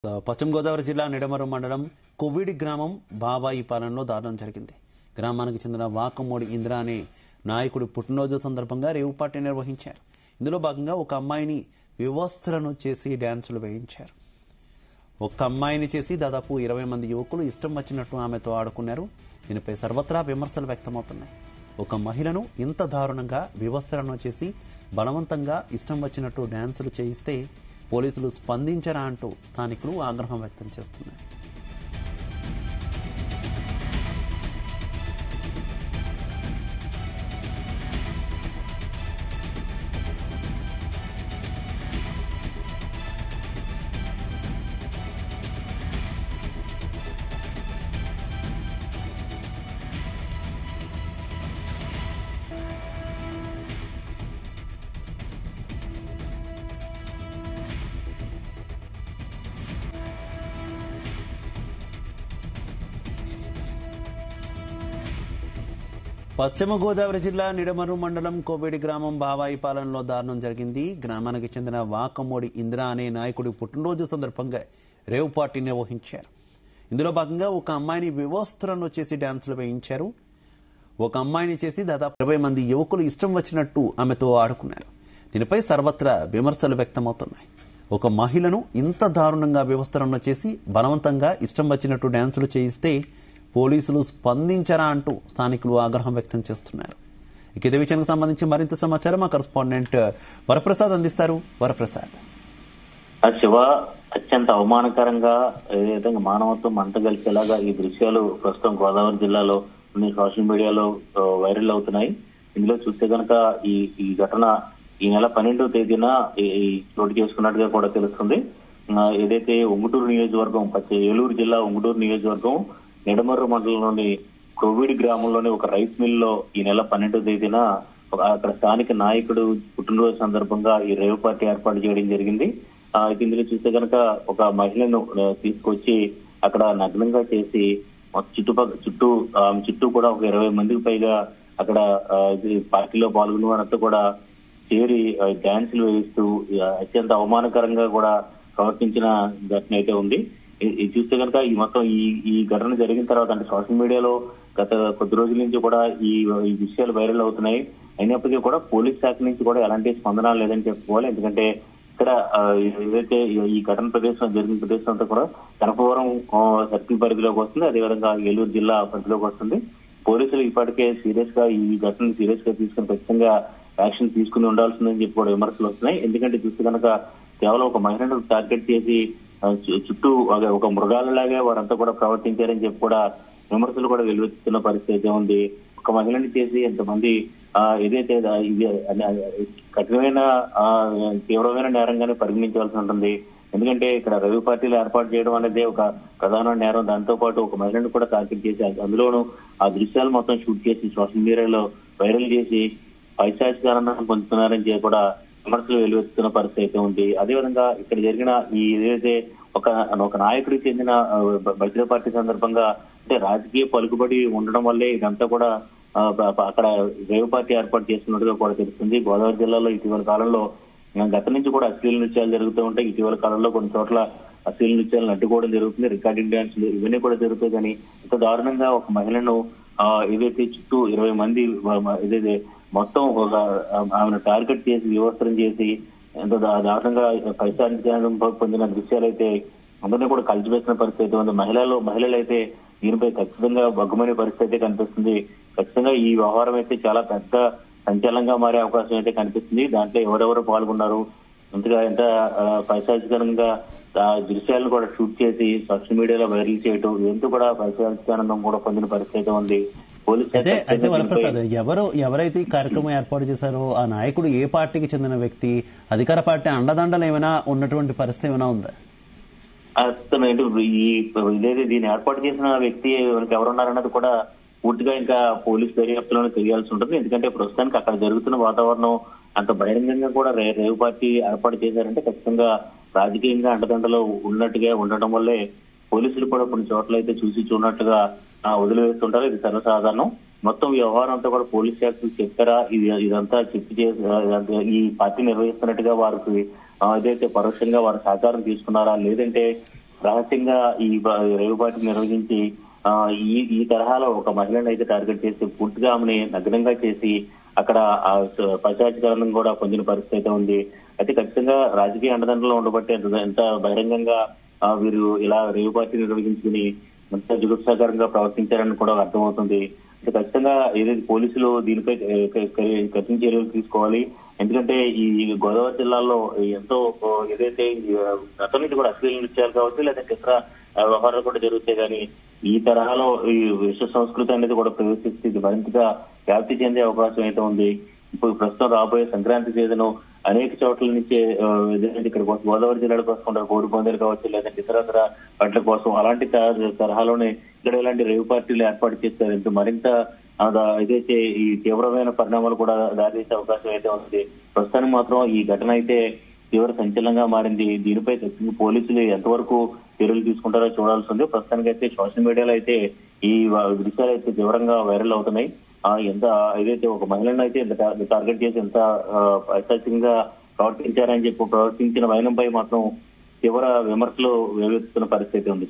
పశ్చిమ గోదావరి జిల్లా నిడమరు మండలం కోవిడి గ్రామం బాబాయి పాలనలో దారుణం జరిగింది. గ్రామానికి చెందిన వాకమోడి ఇంద్ర అనే నాయకుడి పుట్టినరోజు సందర్భంగా రేవు పార్టీ నిర్వహించారు. ఇందులో భాగంగా ఒక అమ్మాయిని వివస్త్రను చేసి డ్యాన్సులు వేయించారు. ఒక అమ్మాయిని చేసి దాదాపు 20 మంది యువకులు ఇష్టం వచ్చినట్టు ఆమెతో ఆడుకున్నారు. దీనిపై సర్వత్రా విమర్శలు వ్యక్తమవుతున్నాయి. ఒక మహిళను ఇంత దారుణంగా వివస్త్రను చేసి బలవంతంగా ఇష్టం వచ్చినట్టు డ్యాన్సులు చేయిస్తే పోలీసులు స్పందించరా అంటూ స్థానికులు ఆగ్రహం వ్యక్తం చేస్తున్నారు. పశ్చిమ గోదావరి జిల్లా నిడమరు మండలం కోవిడి గ్రామం బాబాయి పాలనలో దారుణం జరిగింది. గ్రామానికి చెందిన వాకమోడి ఇంద్ర అనే నాయకుడి పుట్టినరోజు సందర్భంగా రేవ్ పార్టీ నిర్వహించారు. ఇందులో భాగంగా ఒక అమ్మాయిని వివస్త్రను చేసి డ్యాన్సులు వేయించారు. ఒక అమ్మాయిని చేసి దాదాపు 20 మంది యువకులు ఇష్టం వచ్చినట్టు ఆమెతో ఆడుకున్నారు. దీనిపై సర్వత్రా విమర్శలు వ్యక్తమవుతున్నాయి. ఒక మహిళను ఇంత దారుణంగా వివస్త్రను చేసి బలవంతంగా ఇష్టం వచ్చినట్టు డ్యాన్సులు చేయిస్తే పోలీసులు స్పందించరా అంటూ స్థానికులు ఆగ్రహం వ్యక్తం చేస్తున్నారు. ఇదే విషయానికి సంబంధించి మరింత సమాచారం మా కరెస్పాండెంట్ వరప్రసాద్ అందిస్తారు. వరప్రసాద్, శివ, అత్యంత అవమానకరంగా ఏదైతే మానవత్వం మంటగలిసేలాగా ఈ దృశ్యాలు ప్రస్తుతం గోదావరి జిల్లాలో సోషల్ మీడియాలో వైరల్ అవుతున్నాయి. ఇందులో చూస్తే కనుక ఈ ఘటన ఈ నెల 12వ తేదీన చోటు చేసుకున్నట్టుగా కూడా తెలుస్తుంది. ఏదైతే ఉంగుటూరు నియోజకవర్గం, ఏలూరు జిల్లా ఉంగుటూరు నియోజకవర్గం నిడమర్రు మండలంలోని కోవిడ్ గ్రామంలోని ఒక రైస్ మిల్ లో ఈ నెల 12వ తేదీన అక్కడ స్థానిక నాయకుడు పుట్టినరోజు సందర్భంగా ఈ రేవ్ పార్టీ ఏర్పాటు చేయడం జరిగింది. ఇందులో చూస్తే కనుక ఒక మహిళను తీసుకొచ్చి అక్కడ నగ్నంగా చేసి చుట్టూ కూడా ఒక 20 మందికి పైగా అక్కడ పార్టీలో పాల్గొన్న వారంతా కూడా చేరి డ్యాన్సులు వేయిస్తూ అత్యంత అవమానకరంగా కూడా ప్రవర్తించిన ఘటన అయితే ఉంది. ఇది చూస్తే కనుక ఈ మొత్తం ఈ ఘటన జరిగిన తర్వాత అంటే సోషల్ మీడియాలో గత కొద్ది రోజుల నుంచి కూడా ఈ విషయాలు వైరల్ అవుతున్నాయి. అయినప్పటికీ కూడా పోలీస్ శాఖ నుంచి కూడా ఎలాంటి స్పందన లేదని చెప్పుకోవాలి. ఎందుకంటే ఇక్కడ ఏదైతే ఈ ఘటన ప్రదేశం జరిగిన ప్రదేశం అంతా కూడా కనపవరం సర్కిల్ పరిధిలోకి వస్తుంది, అదేవిధంగా ఏలూరు జిల్లా పరిధిలోకి వస్తుంది. పోలీసులు ఇప్పటికే సీరియస్ గా ఈ ఘటనను సీరియస్ గా తీసుకుని ఖచ్చితంగా యాక్షన్ తీసుకుని ఉండాల్సిందని చెప్పి కూడా విమర్శలు వస్తున్నాయి. ఎందుకంటే చూస్తే కనుక కేవలం ఒక మహిళను టార్గెట్ చేసి చుట్టూ ఒక మృగాలలాగే వారంతా కూడా ప్రవర్తించారని చెప్పి కూడా విమర్శలు కూడా వెలువెత్తుతున్న పరిస్థితి ఉంది. ఒక మహిళని చేసి ఎంతమంది ఏదైతే ఇది కఠినమైన తీవ్రమైన నేరంగానే పరిగణించవలసి ఉంటుంది. ఎందుకంటే ఇక్కడ రవి పార్టీలు ఏర్పాటు చేయడం అనేది ఒక ప్రధాన నేరం. దాంతో పాటు ఒక మహిళను కూడా టార్గెట్ చేసి అందులోనూ ఆ దృశ్యాలు మొత్తం షూట్ చేసి సోషల్ మీడియాలో వైరల్ చేసి పైశాచికానందం పొందుతున్నారని చెప్పి కూడా విమర్శలు వెలువెత్తుతున్న పరిస్థితి అయితే ఉంది. అదేవిధంగా ఇక్కడ జరిగిన ఈ ఏదైతే ఒక నాయకుడికి చెందిన బర్త్డే పార్టీ సందర్భంగా అంటే రాజకీయ పలుకుబడి ఉండడం వల్లే ఇదంతా కూడా అక్కడ రేవ్ పార్టీ ఏర్పాటు చేస్తున్నట్టుగా కూడా తెలుస్తుంది. గోదావరి జిల్లాలో ఇటీవల కాలంలో గత నుంచి కూడా అశ్లీల నృత్యాలు జరుగుతూ ఉంటాయి. ఇటీవల కాలంలో కొన్ని చోట్ల అశ్లీల నృత్యాలను అడ్డుకోవడం జరుగుతుంది, రికార్డింగ్ డాన్సులు ఇవన్నీ కూడా జరుగుతాయి. కానీ ఇంత దారుణంగా ఒక మహిళను ఏదైతే చుట్టూ 20 మంది ఏదైతే మొత్తం ఆమెను టార్గెట్ చేసి వివస్త్రం చేసి ఎంతో దారుణంగా పైశాచికానందం పొందిన దృశ్యాలైతే అందరినీ కూడా కలిసివేసిన పరిస్థితి ఉంది. మహిళలు అయితే దీనిపై ఖచ్చితంగా బగ్గుమనే పరిస్థితి కనిపిస్తుంది. ఖచ్చితంగా ఈ వ్యవహారం అయితే చాలా పెద్ద సంచలనంగా మారే అవకాశం అయితే కనిపిస్తుంది. దాంట్లో ఎవరెవరు పాల్గొన్నారు, ఎంత పైశాచికంగా దృశ్యాలను కూడా షూట్ చేసి సోషల్ మీడియాలో వైరల్ చేయడం ఇదంతా కూడా పైశాచికానందం కూడా పొందిన పరిస్థితి ఉంది. అయితే వరప్రసాద్, ఎవరైతే ఈ కార్యక్రమం ఏర్పాటు చేశారో ఆ నాయకుడు ఏ పార్టీకి చెందిన వ్యక్తి, అధికార పార్టీ అండదండలు ఏమైనా ఉన్నటువంటి పరిస్థితి ఏమైనా ఉందా? ఇదైతే దీన్ని ఏర్పాటు చేసిన వ్యక్తి ఎవరున్నారన్నది కూడా పూర్తిగా ఇంకా పోలీస్ దర్యాప్తులోనే తెలియాల్సి ఉంటుంది. ఎందుకంటే ప్రస్తుతానికి అక్కడ జరుగుతున్న వాతావరణం అంత బహిరంగంగా కూడా రేవ్ పార్టీ ఏర్పాటు చేశారంటే ఖచ్చితంగా రాజకీయంగా అండదండలో ఉన్నట్టుగా ఉండటం వల్లే పోలీసులు కూడా కొన్ని చోట్ల అయితే చూసి చూడనట్టుగా వదిలివేస్తుంటారు. ఇది సర్వసాధారణం. మొత్తం వ్యవహారం అంతా కూడా పోలీస్ శాఖకు చెప్పారా, ఇదంతా చెప్పి ఈ పార్టీ నిర్వహిస్తున్నట్టుగా వారికి ఏదైతే పరోక్షంగా వారు సహకారం తీసుకున్నారా, లేదంటే రహస్యంగా ఈ రేవ్ పార్టీ నిర్వహించి ఈ తరహాలో ఒక మహిళను అయితే టార్గెట్ చేసి పూర్తిగా ఆమెని నగ్నంగా చేసి అక్కడ పశ్చాత్కారం కూడా పొందిన పరిస్థితి అయితే ఉంది. అయితే ఖచ్చితంగా రాజకీయ అండదండలో ఉండబట్టి ఎంత బహిరంగంగా వీరు ఇలా రేవ్ పార్టీ నిర్వహించుకుని ఎంత జుగుప్సాకరంగా ప్రవర్తించారని కూడా అర్థమవుతుంది. ఖచ్చితంగా ఏదైతే పోలీసులు దీనిపై కఠిన చర్యలు తీసుకోవాలి. ఎందుకంటే ఈ గోదావరి జిల్లాలో ఎంతో ఏదైతే గతం నుంచి కూడా అశ్లీల నృత్యాలు కావచ్చు లేదంటే ఇతర వ్యవహారాలు కూడా జరుగుతాయి. కానీ ఈ తరహాలో ఈ విశ్వ సంస్కృతి అనేది కూడా ప్రవేశిస్తే ఇది మరింతగా వ్యాప్తి చెందే అవకాశం అయితే ఉంది. ఇప్పుడు ప్రస్తుతం రాబోయే సంక్రాంతి సీజన్ అనేక చోట్ల నుంచి ఇక్కడ గోదావరి జిల్లాలకు వస్తుంటారు. కోడి పందాలు కావచ్చు లేదంటే ఇతరత్ర వాటి కోసం అలాంటి తరహాలోనే ఇక్కడ ఇలాంటి రేవ్ పార్టీలు ఏర్పాటు చేస్తారు. ఇంత మరింత ఏదైతే ఈ తీవ్రమైన పరిణామాలు కూడా దారితీసే అవకాశం అయితే ఉంది. ప్రస్తుతానికి మాత్రం ఈ ఘటన అయితే తీవ్ర సంచలనంగా మారింది. దీనిపై పోలీసులు ఎంతవరకు చర్యలు తీసుకుంటారో చూడాల్సి ఉంది. ప్రస్తుతానికి అయితే సోషల్ మీడియాలో అయితే ఈ దృశ్యాలు అయితే తీవ్రంగా వైరల్ అవుతున్నాయి. ఎంత ఏదైతే ఒక మహిళను అయితే టార్గెట్ చేసి ఎంత అసహ్యంగా ప్రవర్తించారని చెప్పి ప్రవర్తించిన వైనంపై మాత్రం తీవ్ర విమర్శలు వెలువెత్తుతున్న పరిస్థితి ఉంది.